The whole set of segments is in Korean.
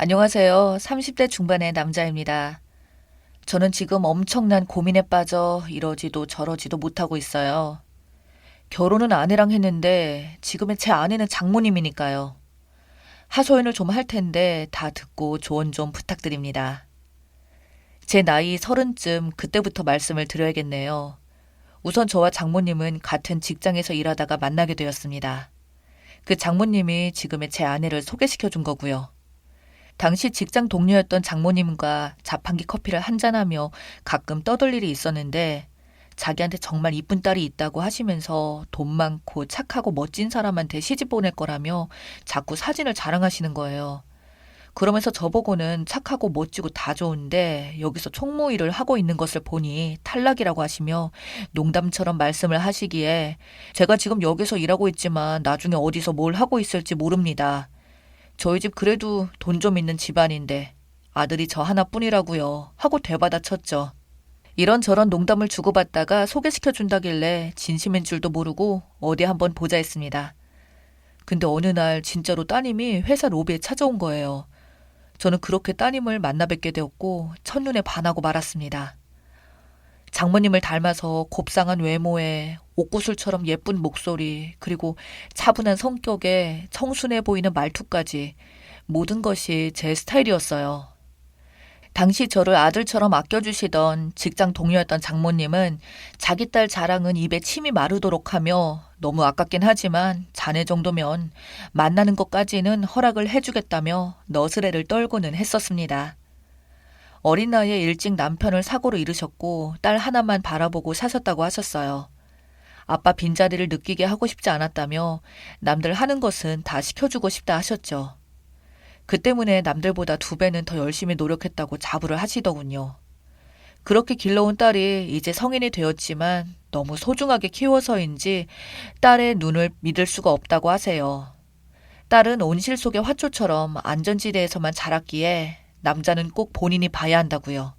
안녕하세요. 30대 중반의 남자입니다. 저는 지금 엄청난 고민에 빠져 이러지도 저러지도 못하고 있어요. 결혼은 아내랑 했는데 지금의 제 아내는 장모님이니까요. 하소연을 좀 할 텐데 다 듣고 조언 좀 부탁드립니다. 제 나이 30쯤 그때부터 말씀을 드려야겠네요. 우선 저와 장모님은 같은 직장에서 일하다가 만나게 되었습니다. 그 장모님이 지금의 제 아내를 소개시켜 준 거고요. 당시 직장 동료였던 장모님과 자판기 커피를 한잔하며 가끔 떠들 일이 있었는데 자기한테 정말 이쁜 딸이 있다고 하시면서 돈 많고 착하고 멋진 사람한테 시집 보낼 거라며 자꾸 사진을 자랑하시는 거예요. 그러면서 저보고는 착하고 멋지고 다 좋은데 여기서 총무일을 하고 있는 것을 보니 탈락이라고 하시며 농담처럼 말씀을 하시기에 제가 지금 여기서 일하고 있지만 나중에 어디서 뭘 하고 있을지 모릅니다. 저희 집 그래도 돈 좀 있는 집안인데 아들이 저 하나뿐이라고요 하고 되받아쳤죠. 이런저런 농담을 주고받다가 소개시켜 준다길래 진심인 줄도 모르고 어디 한번 보자 했습니다. 근데 어느 날 진짜로 따님이 회사 로비에 찾아온 거예요. 저는 그렇게 따님을 만나 뵙게 되었고 첫눈에 반하고 말았습니다. 장모님을 닮아서 곱상한 외모에 옥구슬처럼 예쁜 목소리, 그리고 차분한 성격에 청순해 보이는 말투까지 모든 것이 제 스타일이었어요. 당시 저를 아들처럼 아껴주시던 직장 동료였던 장모님은 자기 딸 자랑은 입에 침이 마르도록 하며 너무 아깝긴 하지만 자네 정도면 만나는 것까지는 허락을 해주겠다며 너스레를 떨고는 했었습니다. 어린 나이에 일찍 남편을 사고로 잃으셨고 딸 하나만 바라보고 사셨다고 하셨어요. 아빠 빈자리를 느끼게 하고 싶지 않았다며 남들 하는 것은 다 시켜주고 싶다 하셨죠. 그 때문에 남들보다 2배는 더 열심히 노력했다고 자부를 하시더군요. 그렇게 길러온 딸이 이제 성인이 되었지만 너무 소중하게 키워서인지 딸의 눈을 믿을 수가 없다고 하세요. 딸은 온실 속의 화초처럼 안전지대에서만 자랐기에 남자는 꼭 본인이 봐야 한다고요.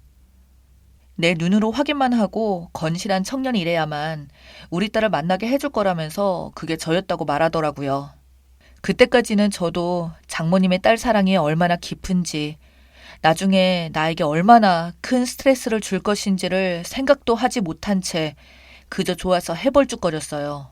내 눈으로 확인만 하고 건실한 청년이래야만 우리 딸을 만나게 해줄 거라면서 그게 저였다고 말하더라고요. 그때까지는 저도 장모님의 딸 사랑이 얼마나 깊은지, 나중에 나에게 얼마나 큰 스트레스를 줄 것인지를 생각도 하지 못한 채 그저 좋아서 해벌쭉거렸어요.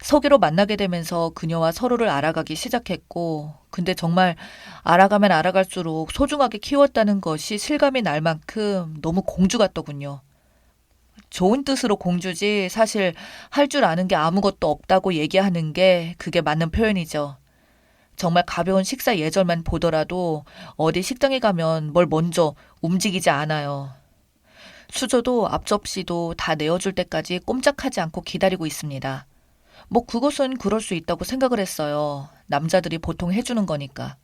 서기로 만나게 되면서 그녀와 서로를 알아가기 시작했고, 근데 정말 알아가면 알아갈수록 소중하게 키웠다는 것이 실감이 날 만큼 너무 공주 같더군요. 좋은 뜻으로 공주지 사실 할 줄 아는 게 아무것도 없다고 얘기하는 게 그게 맞는 표현이죠. 정말 가벼운 식사 예절만 보더라도 어디 식당에 가면 뭘 먼저 움직이지 않아요. 수저도 앞접시도 다 내어줄 때까지 꼼짝하지 않고 기다리고 있습니다. 뭐 그것은 그럴 수 있다고 생각을 했어요. 남자들이 보통 해주는 거니까.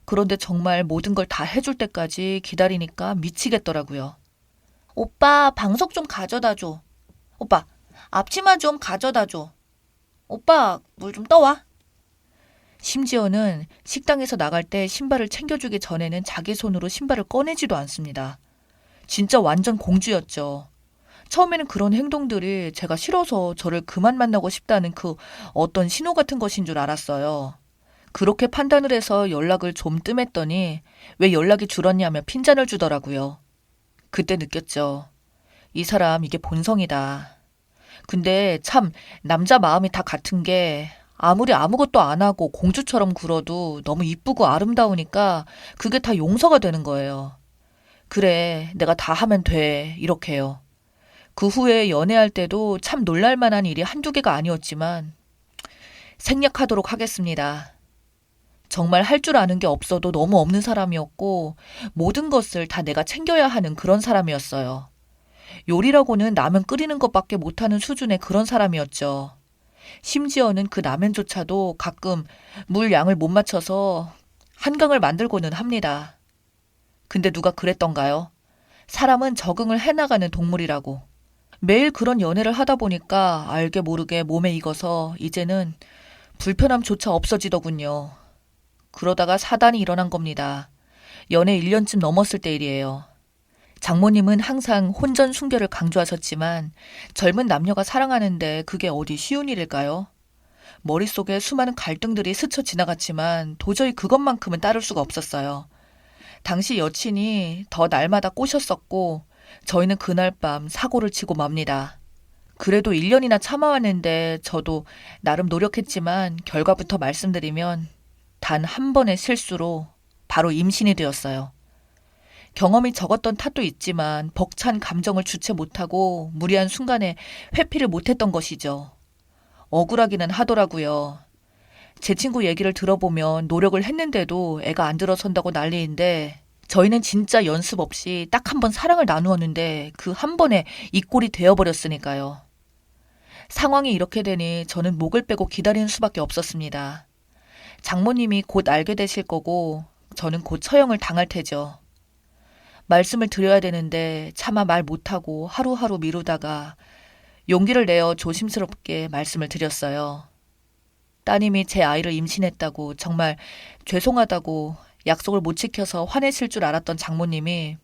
그런데 정말 모든 걸 다 해줄 때까지 기다리니까 미치겠더라고요. 오빠, 방석 좀 가져다 줘. 오빠, 앞치마 좀 가져다 줘. 오빠, 물 좀 떠와. 심지어는 식당에서 나갈 때 신발을 챙겨주기 전에는 자기 손으로 신발을 꺼내지도 않습니다. 진짜 완전 공주였죠. 처음에는 그런 행동들이 제가 싫어서 저를 그만 만나고 싶다는 그 어떤 신호 같은 것인 줄 알았어요. 그렇게 판단을 해서 연락을 좀 뜸했더니 왜 연락이 줄었냐며 핀잔을 주더라고요. 그때 느꼈죠. 이 사람 이게 본성이다. 근데 참 남자 마음이 다 같은 게 아무리 아무것도 안 하고 공주처럼 굴어도 너무 이쁘고 아름다우니까 그게 다 용서가 되는 거예요. 그래, 내가 다 하면 돼. 이렇게요. 그 후에 연애할 때도 참 놀랄만한 일이 한두 개가 아니었지만 생략하도록 하겠습니다. 정말 할 줄 아는 게 없어도 너무 없는 사람이었고 모든 것을 다 내가 챙겨야 하는 그런 사람이었어요. 요리라고는 라면 끓이는 것밖에 못하는 수준의 그런 사람이었죠. 심지어는 그 라면조차도 가끔 물 양을 못 맞춰서 한강을 만들고는 합니다. 근데 누가 그랬던가요? 사람은 적응을 해나가는 동물이라고. 매일 그런 연애를 하다 보니까 알게 모르게 몸에 익어서 이제는 불편함조차 없어지더군요. 그러다가 사단이 일어난 겁니다. 연애 1년쯤 넘었을 때 일이에요. 장모님은 항상 혼전 순결을 강조하셨지만 젊은 남녀가 사랑하는데 그게 어디 쉬운 일일까요? 머릿속에 수많은 갈등들이 스쳐 지나갔지만 도저히 그것만큼은 따를 수가 없었어요. 당시 여친이 더 날마다 꼬셨었고 저희는 그날 밤 사고를 치고 맙니다. 그래도 1년이나 참아왔는데 저도 나름 노력했지만 결과부터 말씀드리면 단 한 번의 실수로 바로 임신이 되었어요. 경험이 적었던 탓도 있지만 벅찬 감정을 주체 못하고 무리한 순간에 회피를 못했던 것이죠. 억울하기는 하더라고요. 제 친구 얘기를 들어보면 노력을 했는데도 애가 안 들어선다고 난리인데 저희는 진짜 연습 없이 딱 한 번 사랑을 나누었는데 그 한 번에 이 꼴이 되어버렸으니까요. 상황이 이렇게 되니 저는 목을 빼고 기다리는 수밖에 없었습니다. 장모님이 곧 알게 되실 거고 저는 곧 처형을 당할 테죠. 말씀을 드려야 되는데 차마 말 못하고 하루하루 미루다가 용기를 내어 조심스럽게 말씀을 드렸어요. 따님이 제 아이를 임신했다고 정말 죄송하다고 약속을 못 지켜서 화내실 줄 알았던 장모님이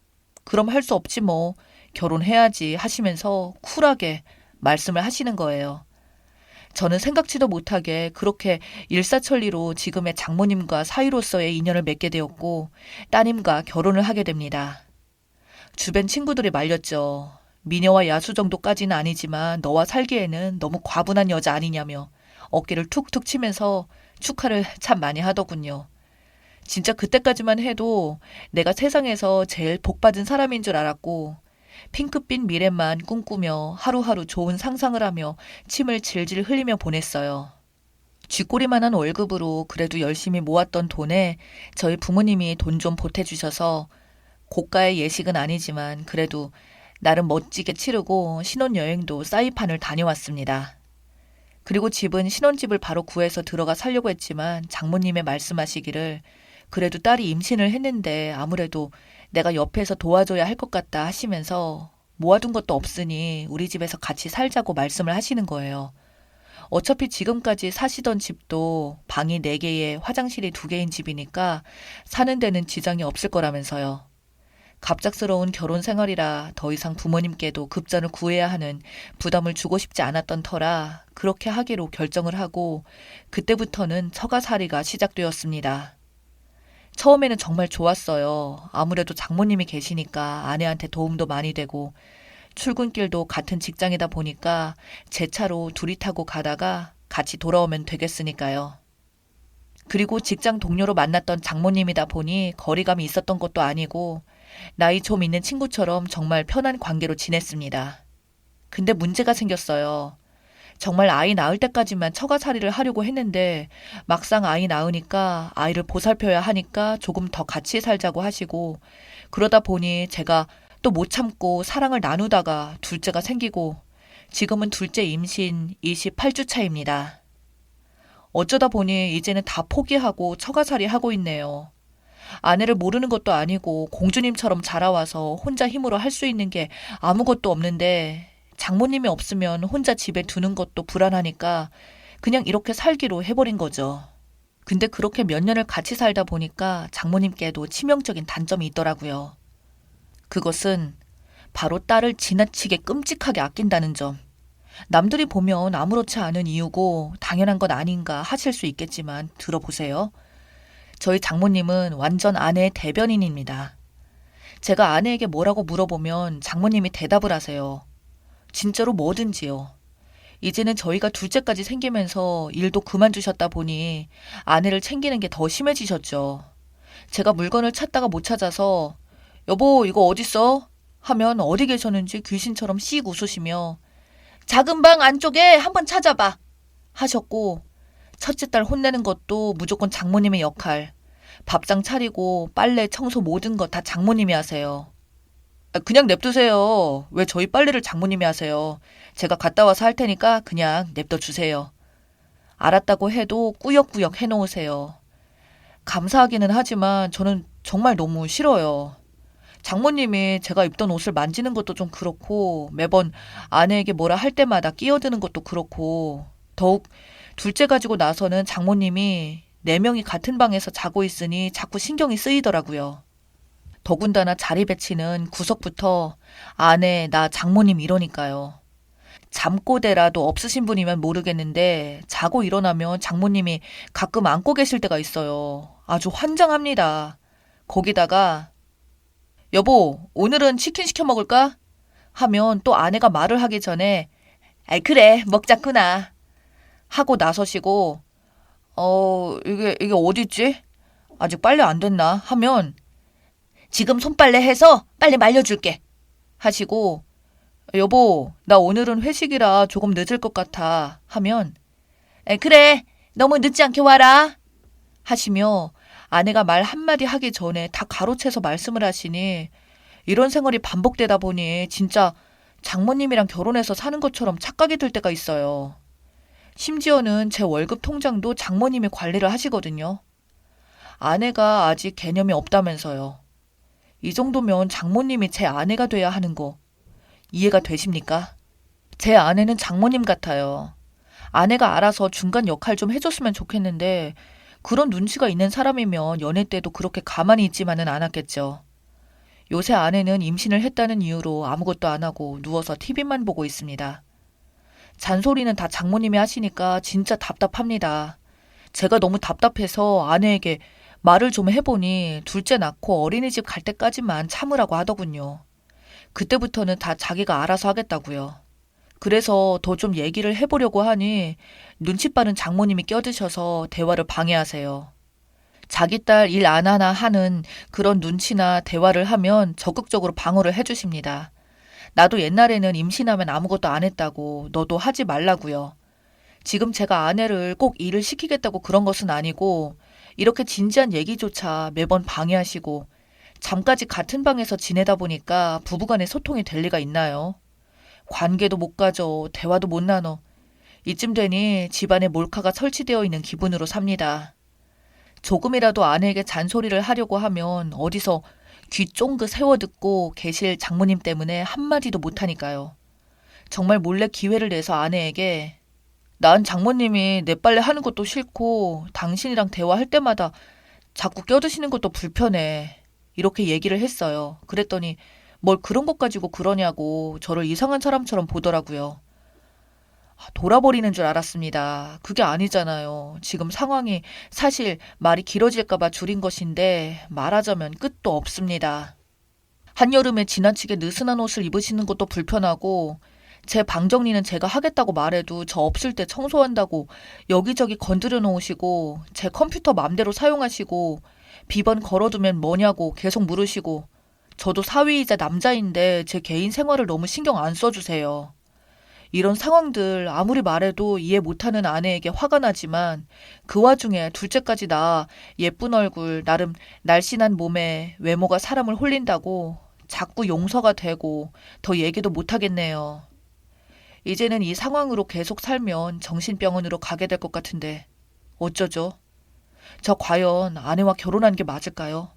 그럼 할 수 없지 뭐 결혼해야지 하시면서 쿨하게 말씀을 하시는 거예요. 저는 생각지도 못하게 그렇게 일사천리로 지금의 장모님과 사위로서의 인연을 맺게 되었고 따님과 결혼을 하게 됩니다. 주변 친구들이 말렸죠. 미녀와 야수 정도까지는 아니지만 너와 살기에는 너무 과분한 여자 아니냐며 어깨를 툭툭 치면서 축하를 참 많이 하더군요. 진짜 그때까지만 해도 내가 세상에서 제일 복받은 사람인 줄 알았고 핑크빛 미래만 꿈꾸며 하루하루 좋은 상상을 하며 침을 질질 흘리며 보냈어요. 쥐꼬리만한 월급으로 그래도 열심히 모았던 돈에 저희 부모님이 돈 좀 보태주셔서 고가의 예식은 아니지만 그래도 나름 멋지게 치르고 신혼여행도 사이판을 다녀왔습니다. 그리고 집은 신혼집을 바로 구해서 들어가 살려고 했지만 장모님의 말씀하시기를 그래도 딸이 임신을 했는데 아무래도 내가 옆에서 도와줘야 할 것 같다 하시면서 모아둔 것도 없으니 우리 집에서 같이 살자고 말씀을 하시는 거예요. 어차피 지금까지 사시던 집도 방이 4개에 화장실이 2개인 집이니까 사는 데는 지장이 없을 거라면서요. 갑작스러운 결혼 생활이라 더 이상 부모님께도 급전을 구해야 하는 부담을 주고 싶지 않았던 터라 그렇게 하기로 결정을 하고 그때부터는 처가살이가 시작되었습니다. 처음에는 정말 좋았어요. 아무래도 장모님이 계시니까 아내한테 도움도 많이 되고 출근길도 같은 직장이다 보니까 제 차로 둘이 타고 가다가 같이 돌아오면 되겠으니까요. 그리고 직장 동료로 만났던 장모님이다 보니 거리감이 있었던 것도 아니고 나이 좀 있는 친구처럼 정말 편한 관계로 지냈습니다. 근데 문제가 생겼어요. 정말 아이 낳을 때까지만 처가살이를 하려고 했는데 막상 아이 낳으니까 아이를 보살펴야 하니까 조금 더 같이 살자고 하시고 그러다 보니 제가 또 못 참고 사랑을 나누다가 둘째가 생기고 지금은 둘째 임신 28주 차입니다. 어쩌다 보니 이제는 다 포기하고 처가살이 하고 있네요. 아내를 모르는 것도 아니고 공주님처럼 자라와서 혼자 힘으로 할 수 있는 게 아무것도 없는데 장모님이 없으면 혼자 집에 두는 것도 불안하니까 그냥 이렇게 살기로 해버린 거죠. 근데 그렇게 몇 년을 같이 살다 보니까 장모님께도 치명적인 단점이 있더라고요. 그것은 바로 딸을 지나치게 끔찍하게 아낀다는 점. 남들이 보면 아무렇지 않은 이유고 당연한 건 아닌가 하실 수 있겠지만 들어보세요. 저희 장모님은 완전 아내의 대변인입니다. 제가 아내에게 뭐라고 물어보면 장모님이 대답을 하세요. 진짜로 뭐든지요. 이제는 저희가 둘째까지 생기면서 일도 그만두셨다 보니 아내를 챙기는 게 더 심해지셨죠. 제가 물건을 찾다가 못 찾아서 여보 이거 어딨어? 하면 어디 계셨는지 귀신처럼 씩 웃으시며 작은 방 안쪽에 한번 찾아봐 하셨고 첫째 딸 혼내는 것도 무조건 장모님의 역할. 밥상 차리고 빨래 청소 모든 거 다 장모님이 하세요. 그냥 냅두세요. 왜 저희 빨래를 장모님이 하세요. 제가 갔다 와서 할 테니까 그냥 냅둬 주세요. 알았다고 해도 꾸역꾸역 해놓으세요. 감사하기는 하지만 저는 정말 너무 싫어요. 장모님이 제가 입던 옷을 만지는 것도 좀 그렇고 매번 아내에게 뭐라 할 때마다 끼어드는 것도 그렇고 더욱 둘째 가지고 나서는 장모님이 4명이 같은 방에서 자고 있으니 자꾸 신경이 쓰이더라고요. 더군다나 자리 배치는 구석부터 아내, 나, 장모님 이러니까요. 잠꼬대라도 없으신 분이면 모르겠는데 자고 일어나면 장모님이 가끔 안고 계실 때가 있어요. 아주 환장합니다. 거기다가 여보, 오늘은 치킨 시켜 먹을까? 하면 또 아내가 말을 하기 전에 아이 그래 먹자꾸나 하고 나서시고 이게 어딨지? 아직 빨래 안 됐나? 하면 지금 손빨래 해서 빨리 말려줄게 하시고 여보, 나 오늘은 회식이라 조금 늦을 것 같아 하면 그래, 너무 늦지 않게 와라 하시며 아내가 말 한마디 하기 전에 다 가로채서 말씀을 하시니 이런 생활이 반복되다 보니 진짜 장모님이랑 결혼해서 사는 것처럼 착각이 들 때가 있어요. 심지어는 제 월급 통장도 장모님이 관리를 하시거든요. 아내가 아직 개념이 없다면서요. 이 정도면 장모님이 제 아내가 돼야 하는 거 이해가 되십니까? 제 아내는 장모님 같아요. 아내가 알아서 중간 역할 좀 해줬으면 좋겠는데 그런 눈치가 있는 사람이면 연애 때도 그렇게 가만히 있지만은 않았겠죠. 요새 아내는 임신을 했다는 이유로 아무것도 안 하고 누워서 TV만 보고 있습니다. 잔소리는 다 장모님이 하시니까 진짜 답답합니다. 제가 너무 답답해서 아내에게 말을 좀 해보니 둘째 낳고 어린이집 갈 때까지만 참으라고 하더군요. 그때부터는 다 자기가 알아서 하겠다고요. 그래서 더 좀 얘기를 해보려고 하니 눈치 빠른 장모님이 껴드셔서 대화를 방해하세요. 자기 딸 일 안 하나 하는 그런 눈치나 대화를 하면 적극적으로 방어를 해주십니다. 나도 옛날에는 임신하면 아무것도 안 했다고 너도 하지 말라고요. 지금 제가 아내를 꼭 일을 시키겠다고 그런 것은 아니고 이렇게 진지한 얘기조차 매번 방해하시고 잠까지 같은 방에서 지내다 보니까 부부간의 소통이 될 리가 있나요? 관계도 못 가져, 대화도 못 나눠. 이쯤 되니 집안에 몰카가 설치되어 있는 기분으로 삽니다. 조금이라도 아내에게 잔소리를 하려고 하면 어디서 귀 쫑긋 세워 듣고 계실 장모님 때문에 한마디도 못하니까요. 정말 몰래 기회를 내서 아내에게 난 장모님이 내 빨래 하는 것도 싫고 당신이랑 대화할 때마다 자꾸 껴드시는 것도 불편해. 이렇게 얘기를 했어요. 그랬더니 뭘 그런 것 가지고 그러냐고 저를 이상한 사람처럼 보더라고요. 돌아버리는 줄 알았습니다. 그게 아니잖아요. 지금 상황이 사실 말이 길어질까봐 줄인 것인데 말하자면 끝도 없습니다. 한여름에 지나치게 느슨한 옷을 입으시는 것도 불편하고 제 방 정리는 제가 하겠다고 말해도 저 없을 때 청소한다고 여기저기 건드려 놓으시고 제 컴퓨터 맘대로 사용하시고 비번 걸어두면 뭐냐고 계속 물으시고 저도 사위이자 남자인데 제 개인 생활을 너무 신경 안 써주세요. 이런 상황들 아무리 말해도 이해 못하는 아내에게 화가 나지만 그 와중에 둘째까지 낳아 예쁜 얼굴 나름 날씬한 몸에 외모가 사람을 홀린다고 자꾸 용서가 되고 더 얘기도 못하겠네요. 이제는 이 상황으로 계속 살면 정신병원으로 가게 될 것 같은데 어쩌죠? 저 과연 아내와 결혼한 게 맞을까요?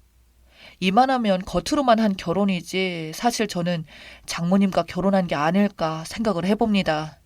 이만하면 겉으로만 한 결혼이지 사실 저는 장모님과 결혼한 게 아닐까 생각을 해봅니다.